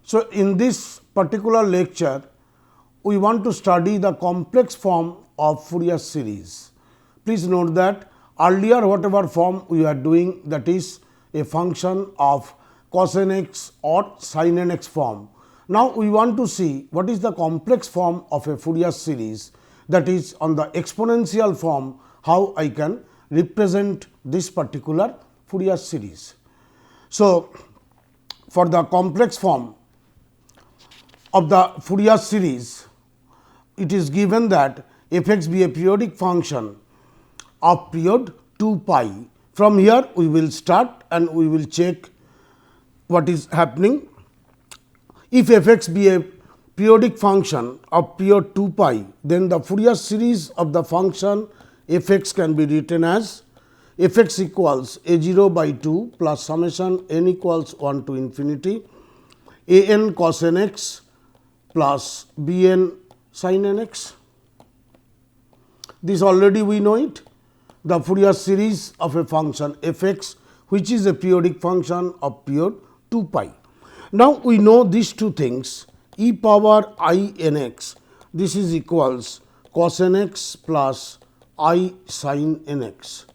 So, in this particular lecture, we want to study the complex form of Fourier series. Please note that earlier whatever form we are doing, that is a function of cos nx or sin nx form. Now, we want to see what is the complex form of a Fourier series, that is on the exponential form, how I can represent this particular Fourier series. So, for the complex form of the Fourier series, it is given that f x be a periodic function of period 2 pi. From here we will start and we will check what is happening. If f x be a periodic function of period 2 pi, then the Fourier series of the function f x can be written as f x equals a 0 by 2 plus summation n equals 1 to infinity a n cos n x plus b n sin n x. This already we know it, the Fourier series of a function f x, which is a periodic function of period 2 pi. Now, we know these two things, e power I n x, this is equals cos n x plus I sin n x,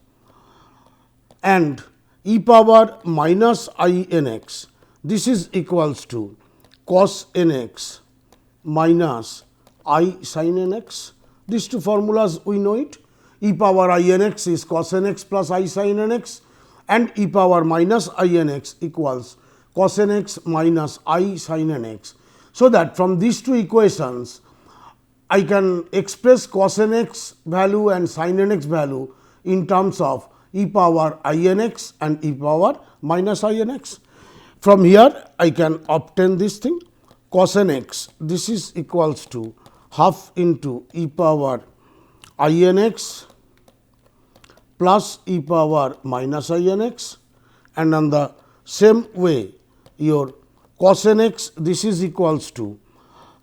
and e power minus I n x, this is equals to cos n x minus I sin n x. These two formulas we know it, e power I n x is cos n x plus I sin n x, and e power minus I n x equals cos n x minus I sin n x. So, that from these two equations I can express cos n x value and sin n x value in terms of e power I n x and e power minus I n x. From here I can obtain this thing, cos n x, this is equals to half into e power I n x plus e power minus I n x, and on the same way your cos n x, this is equals to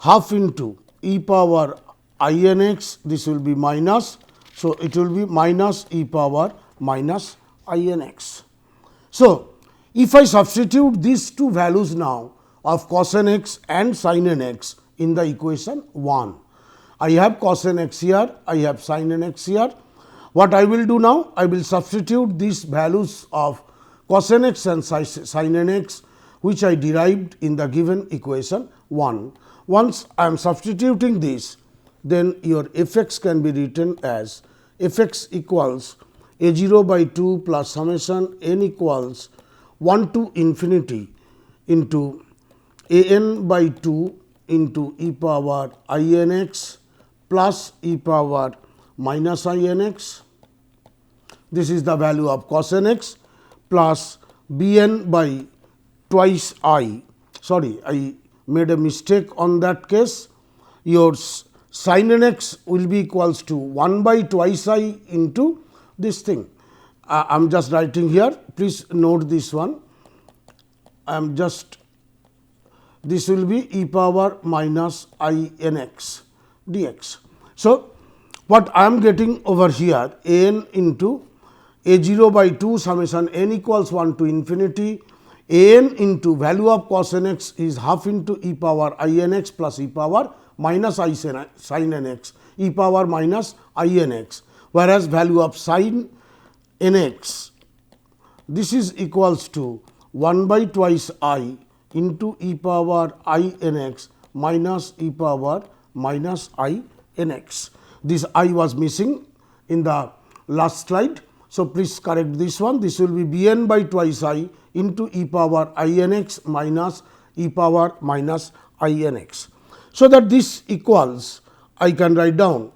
half into e power I n x, this will be minus. So, it will be minus e power minus I n x. So, if I substitute these two values now of cos n x and sin n x in the equation 1, I have cos n x here, I have sin n x here. What I will do now? I will substitute these values of cos n x and sin n x, which I derived in the given equation 1. Once I am substituting this, then your f x can be written as f x equals a 0 by 2 plus summation n equals 1 to infinity into a n by 2 into e power I n x plus e power minus I n x. This is the value of cos n x plus b n by twice I. Sorry, I made a mistake on that case. Your sin n x will be equals to 1 by twice I into this thing. I am just writing here, please note this one. I am just, this will be e power minus I n x dx. So, what I am getting over here, a n into a 0 by 2 summation n equals 1 to infinity, a n into value of cos n x is half into e power I n x plus e power minus I sin n x, e power minus I n x, whereas value of sin n x, this is equals to 1 by twice I into e power I n x minus e power minus I n x. This I was missing in the last slide. So, please correct this one. This will be b n by twice I into e power I n x minus e power minus I n x. So, that this equals, I can write down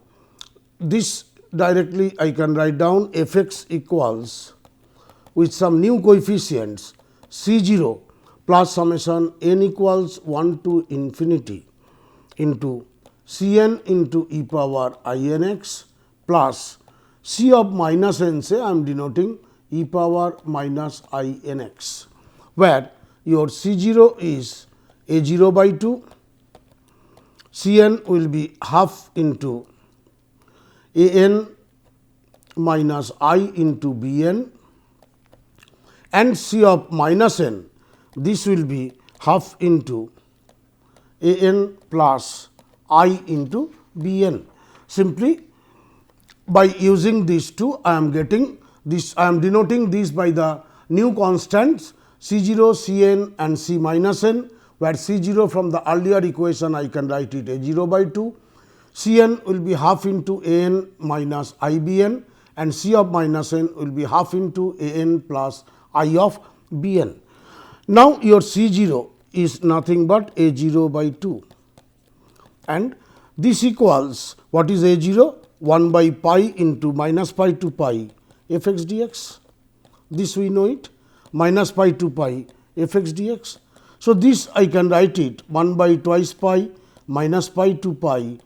this directly, I can write down f x equals with some new coefficients c 0 plus summation n equals 1 to infinity into c n into e power I n x plus c of minus n, say I am denoting e power minus I n x, where your c 0 is a 0 by 2, c n will be half into a n minus I into b n, and c of minus n, this will be half into a n plus I into b n. Simply by using these two, I am getting this, I am denoting these by the new constants C 0, C n and C minus n, where C 0 from the earlier equation I can write it a 0 by 2, C n will be half into a n minus I b n, and C of minus n will be half into a n plus I of b n. Now, your C 0 is nothing but a 0 by 2, and this equals what is a 0? 1 by pi into minus pi to pi f x dx. This we know it, minus pi to pi f x dx. So, this I can write it 1 by twice pi minus pi to pi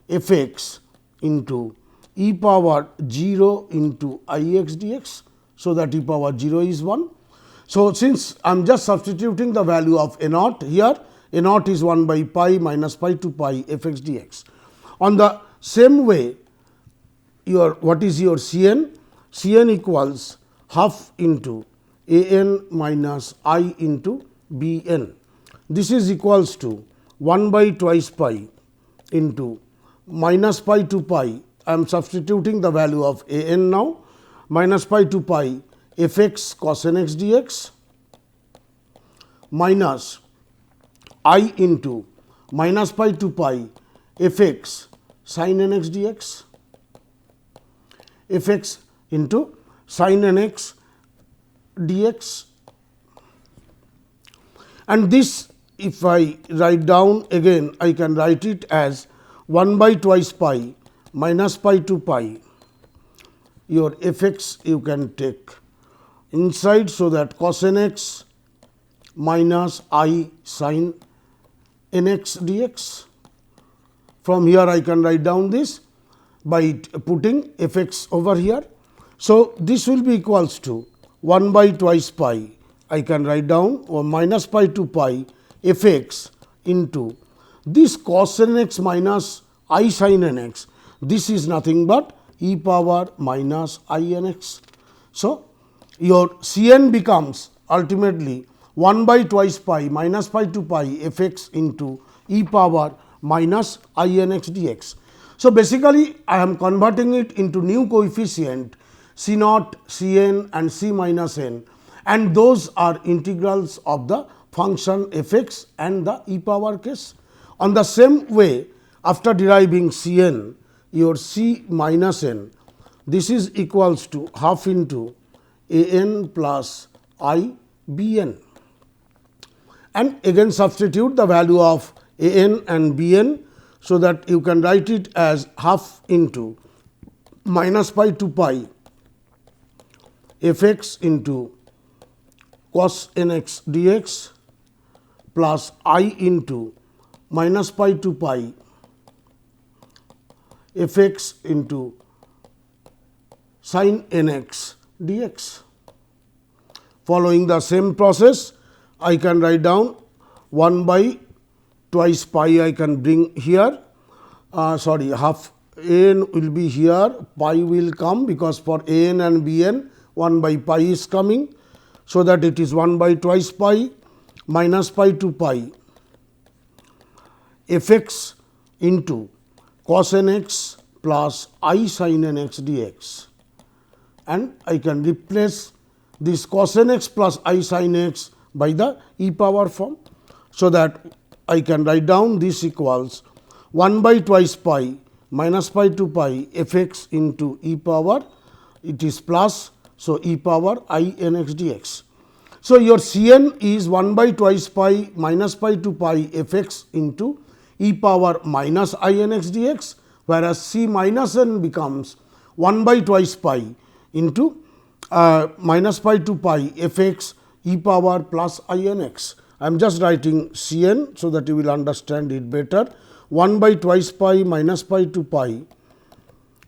f x into e power 0 into I x dx. So, that e power 0 is 1. So, since I am just substituting the value of a naught here, a naught is 1 by pi minus pi to pi f x dx. On the same way, your what is your C n? C n equals half into a n minus I into b n. This is equals to 1 by twice pi into minus pi to pi. I am substituting the value of a n now, minus pi to pi f x cos n x dx minus I into minus pi to pi f x sin n x dx, f x into sin n x dx, and this if I write down again, I can write it as 1 by twice pi minus pi to pi. Your f x you can take inside, so that cos n x minus I sin n x dx. From here I can write down this by putting f x over here. So, this will be equals to 1 by twice pi, I can write down, or minus pi to pi f x into this cos n x minus I sin n x. This is nothing but e power minus I n x. So, your C n becomes ultimately 1 by twice pi minus pi to pi f x into e power minus I n x dx. So, basically I am converting it into new coefficient C naught, C n and C minus n, and those are integrals of the function f x and the e power case. On the same way, after deriving C n, your C minus n, this is equals to half into a n plus I b n, and again substitute the value of a n and b n, so that you can write it as half into minus pi to pi f x into cos n x dx plus I into minus pi to pi f x into sin n x dx. Following the same process, I can write down 1 by twice pi I can bring here, half a n will be here, pi will come, because for a n and b n 1 by pi is coming. So, that it is 1 by twice pi minus pi to pi f x into cos n x plus I sin n x dx, and I can replace this cos n x plus I sin x by the e power form. So, that I can write down this equals 1 by twice pi minus pi to pi f x into e power, it is plus, so e power I n x dx. So, your C n is 1 by twice pi minus pi to pi f x into e power minus I n x dx, whereas C minus n becomes 1 by twice pi into minus pi to pi f x e power plus I n x. I am just writing C n, so that you will understand it better. 1 by twice pi minus pi to pi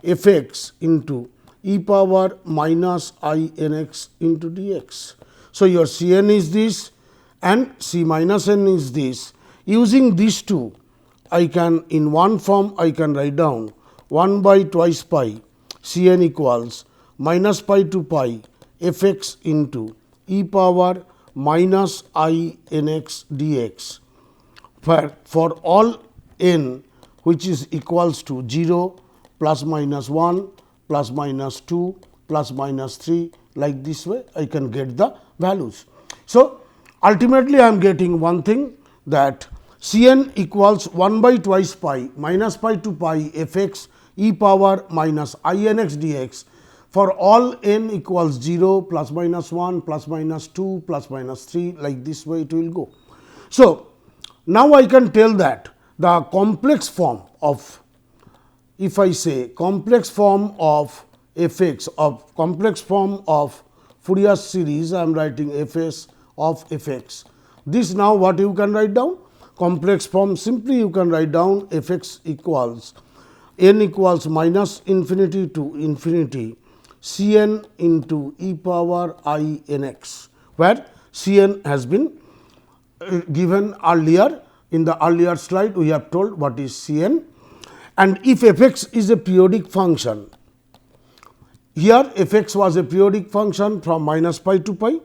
f x into e power minus I n x into dx. So, your C n is this and C minus n is this. Using these two, I can in one form I can write down 1 by twice pi C n equals minus pi to pi f x into e power minus I n x dx. where for all n which is equals to 0, plus minus 1, plus minus 2, plus minus 3, like this way I can get the values. So, ultimately I am getting one thing, that C n equals 1 by twice pi minus pi to pi f x e power minus I n x dx for all n equals 0, plus minus 1, plus minus 2, plus minus 3, like this way it will go. So, now I can tell that the complex form of, if I say complex form of f x, of complex form of Fourier series, I am writing f s of f x. This now what you can write down? Complex form, simply you can write down f x equals n equals minus infinity to infinity C n into e power I n x, where C n has been given earlier. In the earlier slide we have told what is C n, and if f x is a periodic function, here f x was a periodic function from minus pi to pi,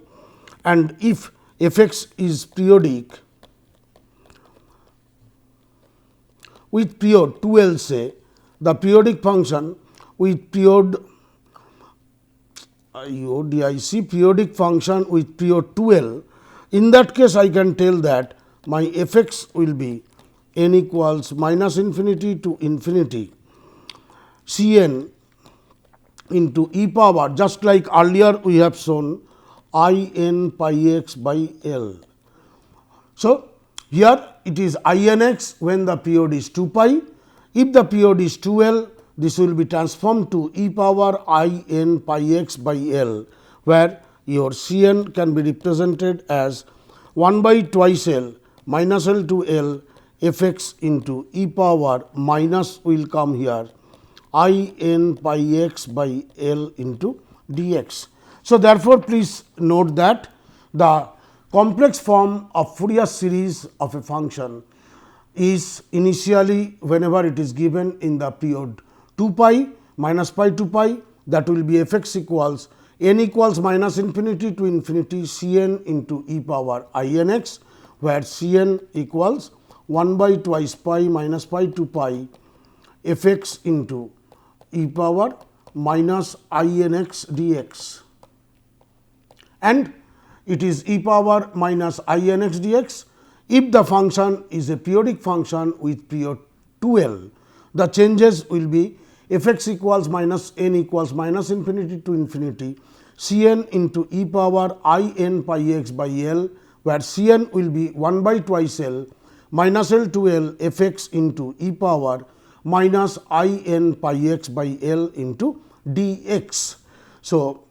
and if f x is periodic with period 2l, say the periodic function with period IODIC periodic function with period 2l, in that case I can tell that my f x will be n equals minus infinity to infinity C n into e power, just like earlier we have shown, I n pi x by L. So, here it is I n x when the period is 2 pi. If the period is 2 L, this will be transformed to e power I n pi x by L, where your C n can be represented as 1 by twice L minus L to L f x into e power minus will come here I n pi x by L into dx. So, therefore, please note that the complex form of Fourier series of a function is initially whenever it is given in the period 2 pi minus pi to pi, that will be f x equals n equals minus infinity to infinity C n into e power I n x, where C n equals 1 by twice pi minus pi to pi f x into e power minus I n x dx, and it is e power minus I n x dx if the function is a periodic function with period 2 L. The changes will be f x equals minus n equals minus infinity to infinity C n into e power I n pi x by L, where C n will be 1 by twice L minus L to L f x into e power minus I n pi x by L into dx. So,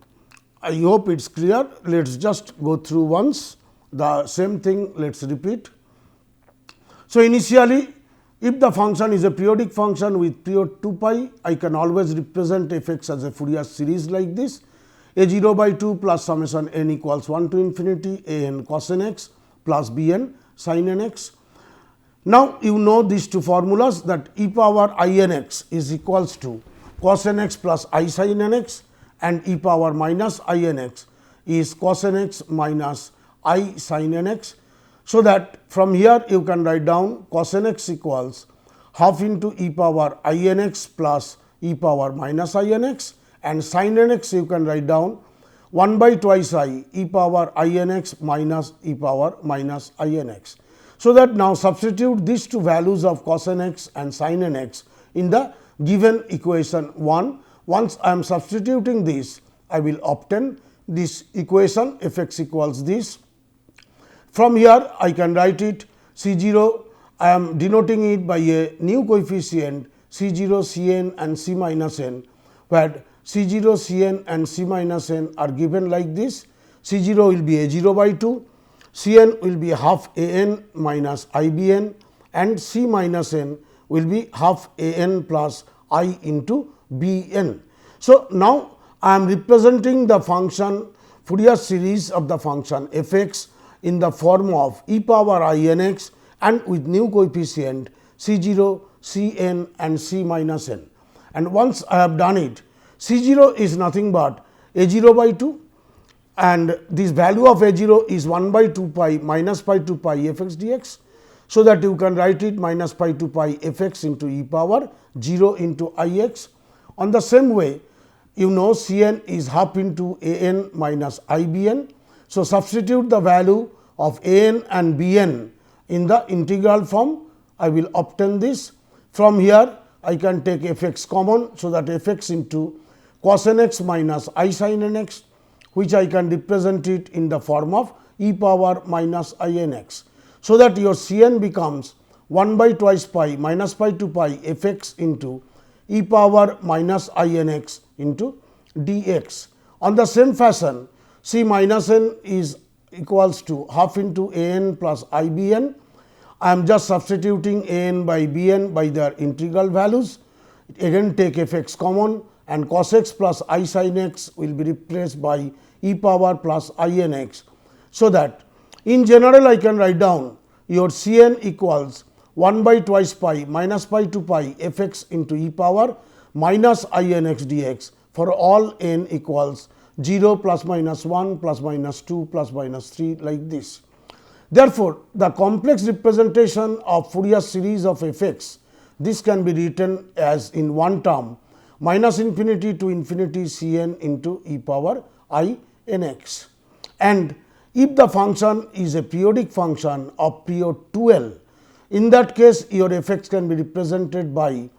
I hope it is clear. Let us just go through once the same thing, let us repeat. So, initially if the function is a periodic function with period 2 pi, I can always represent f x as a Fourier series like this, a 0 by 2 plus summation n equals 1 to infinity a n cos n x plus b n sin n x. Now, you know these two formulas, that e power I n x is equals to cos n x plus I sin n x, and e power minus I n x is cos n x minus I sin n x. So, that from here you can write down cos n x equals half into e power I n x plus e power minus I n x, and sin n x you can write down 1 by twice I e power I n x minus e power minus I n x. So, that now substitute these two values of cos n x and sin n x in the given equation 1. Once I am substituting this, I will obtain this equation f x equals this. From here I can write it C 0, I am denoting it by a new coefficient C 0, C n and C minus n, where C 0, C n and C minus n are given like this. C 0 will be a 0 by 2, C n will be half a n minus I b n, and C minus n will be half a n plus I into b n. So, now I am representing the function Fourier series of the function f x in the form of e power I n x and with new coefficient C 0, C n and C minus n. And once I have done it, C 0 is nothing but a 0 by 2, and this value of a 0 is 1 by 2 pi minus pi to pi f x dx. so that you can write it minus pi to pi fx into e power 0 into ix. On the same way, you know Cn is half into an minus ibn. So, substitute the value of an and bn in the integral form. I will obtain this. From here, I can take fx common. So, that fx into cos nx minus I sin nx, which I can represent it in the form of e power minus inx. So, that your Cn becomes 1 by twice pi minus pi to pi fx into e power minus inx into dx. On the same fashion, C minus n is equals to half into an plus ibn. I am just substituting an by bn by their integral values. Again take fx common, and cos x plus I sin x will be replaced by e power plus inx. So, that in general I can write down your Cn equals 1 by twice pi minus pi to pi fx into e power minus inx dx for all n equals 0 plus minus 1 plus minus 2 plus minus 3 like this. Therefore, the complex representation of Fourier series of fx, this can be written as in one term minus infinity to infinity Cn into e power I nx. And if the function is a periodic function of period 2l, in that case your fx can be represented by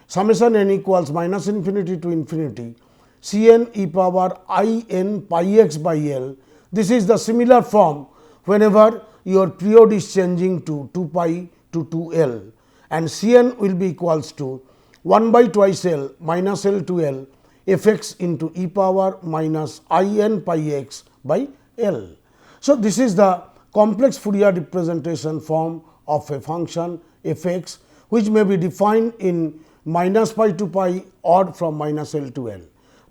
summation n equals minus infinity to infinity Cn e power I n pi x by l. This is the similar form whenever your period is changing to 2 pi to 2l, and Cn will be equals to 1 by twice l minus l to l fx into e power minus I n pi x by l. So, this is the complex Fourier representation form of a function fx, which may be defined in minus pi to pi or from minus l to l.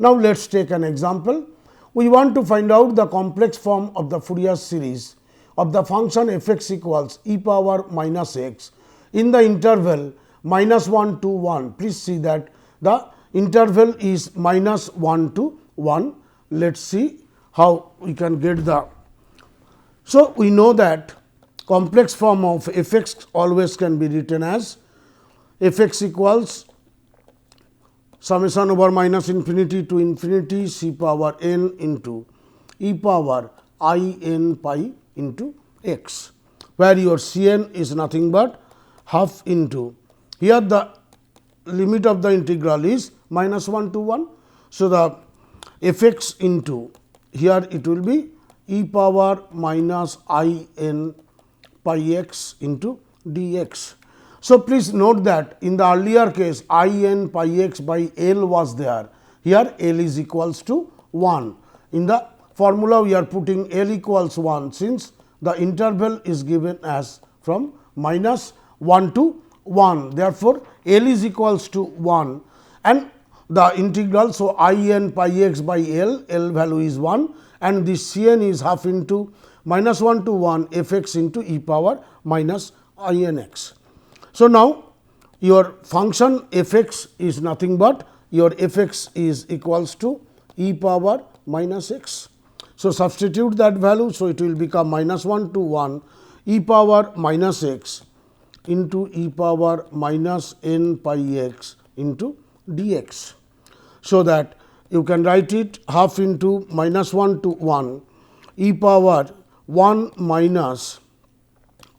Now, let us take an example. We want to find out the complex form of the Fourier series of the function fx equals e power minus x in the interval minus 1 to 1. Please see that the interval is minus 1 to 1. Let us see how we can get the. So, we know that complex form of fx always can be written as fx equals summation over minus infinity to infinity c power n into e power I n pi into x, where your Cn is nothing but half into, here the limit of the integral is minus 1 to 1. So, the fx into, here it will be e power minus I n pi x into dx. So, please note that in the earlier case I n pi x by l was there, here l is equals to 1. In the formula we are putting l equals 1, since the interval is given as from minus 1 to 1. Therefore, l is equals to 1 and the integral. So, I n pi x by l, l value is 1 and this Cn is half into minus 1 to 1 fx into e power minus inx. So, now your function fx is nothing but your fx is equals to e power minus x. So, substitute that value. So, it will become minus 1 to 1 e power minus x into e power minus n pi x into dx. So, that you can write it half into minus 1 to 1 e power 1 minus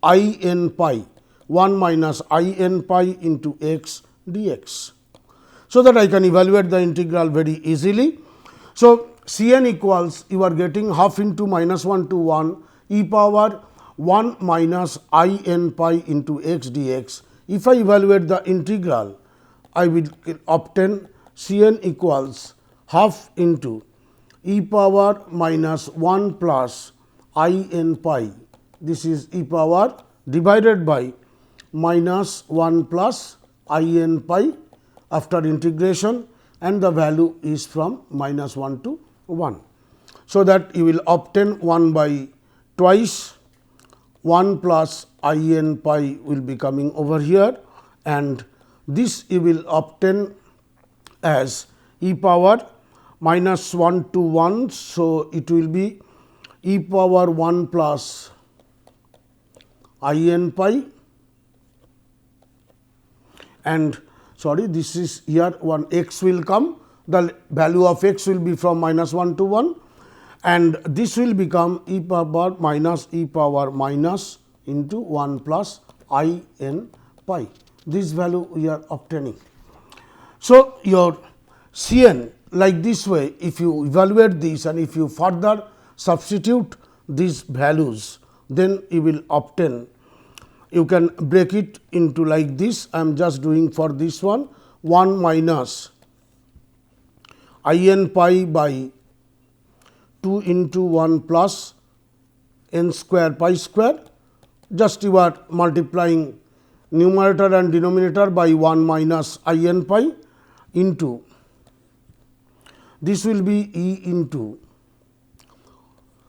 I n pi 1 minus I n pi into x dx. So, that I can evaluate the integral very easily. So, Cn equals, you are getting half into minus 1 to 1 e power 1 minus I n pi into x dx. If I evaluate the integral, I will obtain Cn equals half into e power minus 1 plus I n pi. This is e power divided by minus 1 plus I n pi after integration, and the value is from minus 1 to 1. So, that you will obtain 1 by twice 1 plus I n pi will be coming over here, and this you will obtain as e power minus 1 to 1. So, it will be e power 1 plus I n pi and sorry, this is here one x will come, the value of x will be from minus 1 to 1, and this will become e power minus into 1 plus I n pi. This value we are obtaining. So, your C n like this way, if you evaluate this and if you further substitute these values, then you will obtain, you can break it into like this. I am just doing for this one 1 minus I n pi by 2 into 1 plus n square pi square, just you are multiplying numerator and denominator by 1 minus I n pi into, this will be e into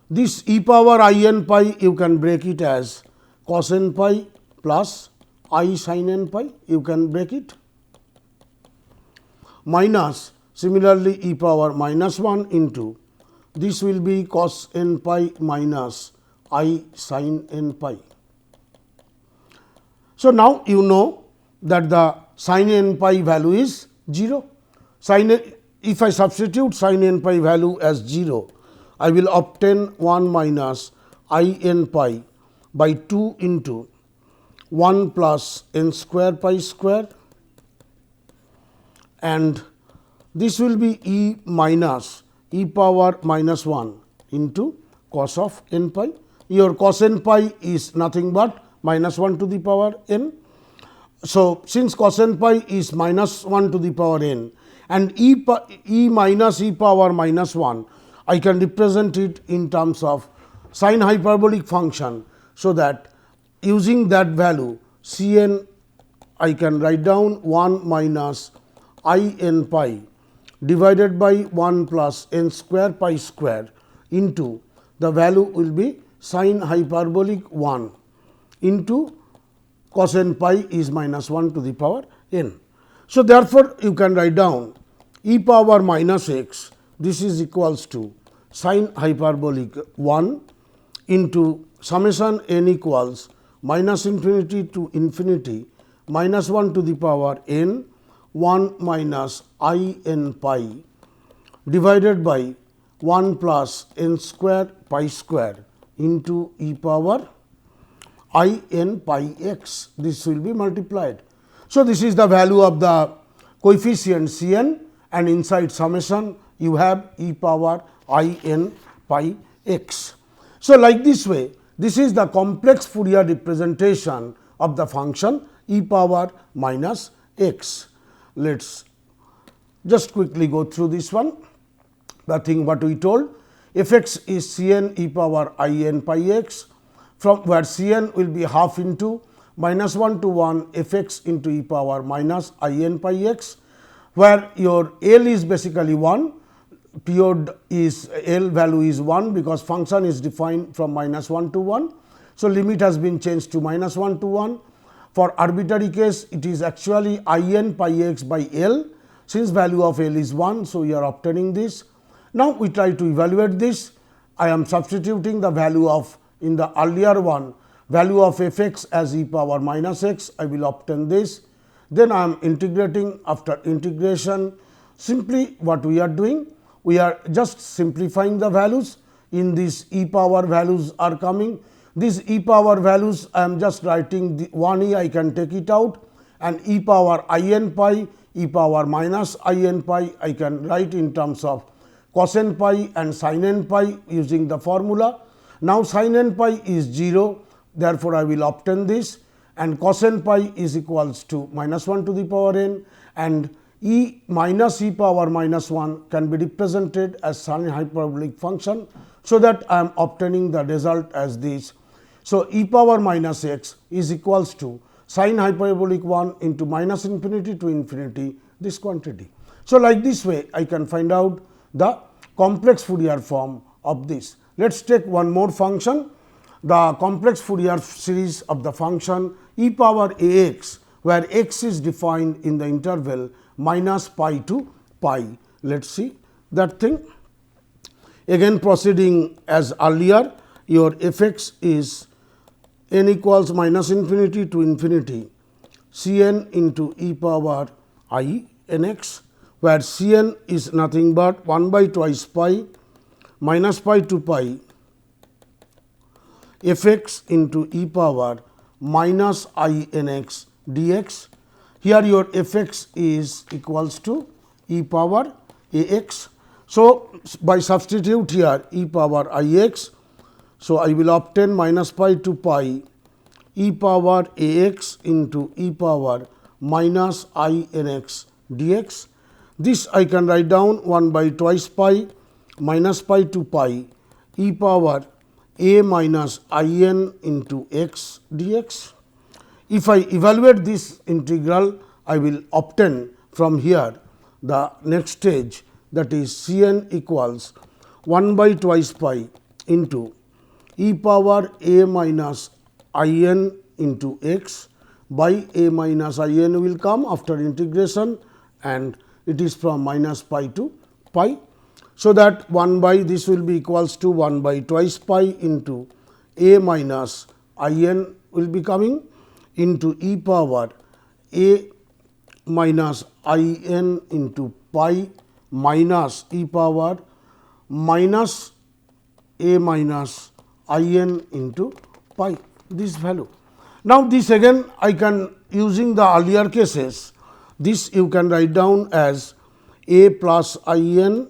this e power I n pi, you can break it as cos n pi plus I sin n pi, you can break it, minus similarly e power minus 1 into, this will be cos n pi minus I sin n pi. So, now you know that the sin n pi value is 0. If I substitute sin n pi value as 0, I will obtain 1 minus I n pi by 2 into 1 plus n square pi square, and this will be e minus e power minus 1 into cos of n pi. Your cos n pi is nothing but minus 1 to the power n. So, since cos n pi is minus 1 to the power n and e minus e power minus 1, I can represent it in terms of sine hyperbolic function. So, that using that value C n, I can write down 1 minus I n pi divided by 1 plus n square pi square into, the value will be sine hyperbolic 1 into cos n pi is minus 1 to the power n. So, therefore, you can write down e power minus x, this is equals to sine hyperbolic 1 into summation n equals minus infinity to infinity minus 1 to the power n 1 minus I n pi divided by 1 plus n square pi square into e power I n pi x, this will be multiplied. So, this is the value of the coefficient C n, and inside summation you have e power I n pi x. So, like this way, this is the complex Fourier representation of the function e power minus x. Let us just quickly go through this one. The thing what we told, f x is C n e power I n pi x, from where C n will be half into minus 1 to 1 f x into e power minus I n pi x, where your L is basically 1, period is L value is 1, because function is defined from minus 1 to 1. So, limit has been changed to minus 1 to 1. For arbitrary case, it is actually I n pi x by L, since value of L is 1. So, we are obtaining this. Now, we try to evaluate this. I am substituting the value of, in the earlier one, value of f x as e power minus x, I will obtain this. Then I am integrating. After integration, simply what we are doing, we are just simplifying the values. In this e power values are coming. These e power values I am just writing the 1 e, I can take it out, and e power I n pi, e power minus I n pi, I can write in terms of cos n pi and sin n pi using the formula. Now, sin n pi is 0, therefore, I will obtain this, and cos n pi is equals to minus 1 to the power n, and e minus e power minus 1 can be represented as sine hyperbolic function. So, that I am obtaining the result as this. So, e power minus x is equals to sine hyperbolic 1 into minus infinity to infinity this quantity. So, like this way I can find out the complex Fourier form of this. Let us take one more function, the complex Fourier series of the function e power a x, where x is defined in the interval minus pi to pi. Let us see that thing. Again proceeding as earlier, your f x is n equals minus infinity to infinity Cn into e power I n x, where Cn is nothing but 1 by twice pi minus pi to pi f x into e power minus I n x dx. Here your f x is equals to e power a x. So, by substitute here e power I x, so I will obtain minus pi to pi e power a x into e power minus I n x dx. This I can write down 1 by twice pi minus pi to pi e power a minus I n into x dx. If I evaluate this integral, I will obtain from here the next stage, that is C n equals 1 by twice pi into e power a minus I n into x by a minus I n will come after integration, and it is from minus pi to pi. So, that 1 by this will be equals to 1 by twice pi into a minus I n will be coming into e power a minus I n into pi minus e power minus a minus I n into pi, this value. Now, this again I can, using the earlier cases, this you can write down as a plus I n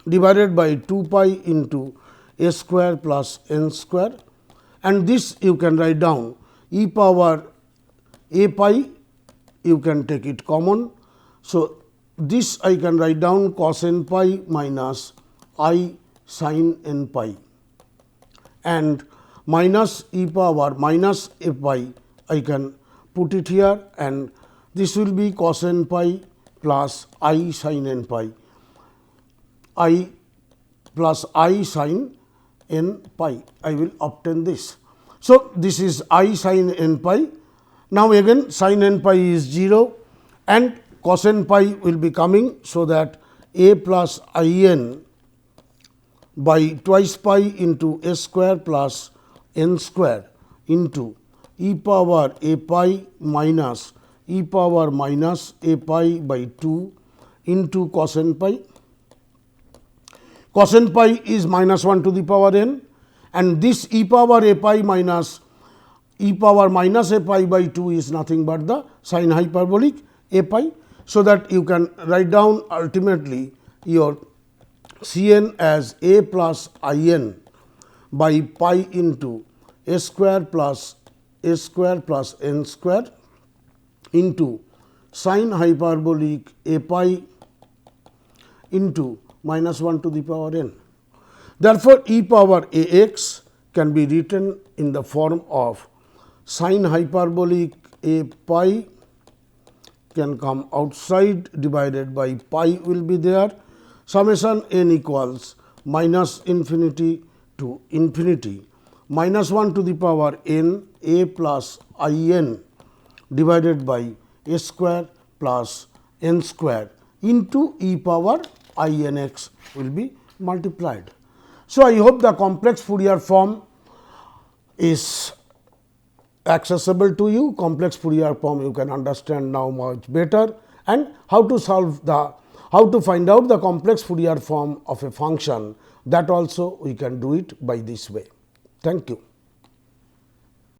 divided by 2 pi into a square plus n square, and this you can write down e power a pi, you can take it common. So, this I can write down cos n pi minus I sin n pi, and minus e power minus a pi I can put it here, and this will be cos n pi plus I sin n pi, I plus I sin n pi, I will obtain this. So, this is I sin n pi. Now, again sin n pi is 0 and cos n pi will be coming. So, that a plus I n by twice pi into a square plus n square into e power a pi minus e power minus a pi by 2 into cos n pi. Cos n pi is minus 1 to the power n, and this e power a pi minus e power minus a pi by 2 is nothing but the sin hyperbolic a pi. So, that you can write down ultimately your C n as a plus I n by pi into a square plus n square into sin hyperbolic a pi into minus 1 to the power n. Therefore, e power a x can be written in the form of sin hyperbolic a pi can come outside, divided by pi will be there, summation n equals minus infinity to infinity minus 1 to the power n a plus I n divided by a square plus n square into e power I n x will be multiplied. So, I hope the complex Fourier form is accessible to you. Complex Fourier form you can understand now much better, and how to find out the complex Fourier form of a function, that also we can do it by this way. Thank you.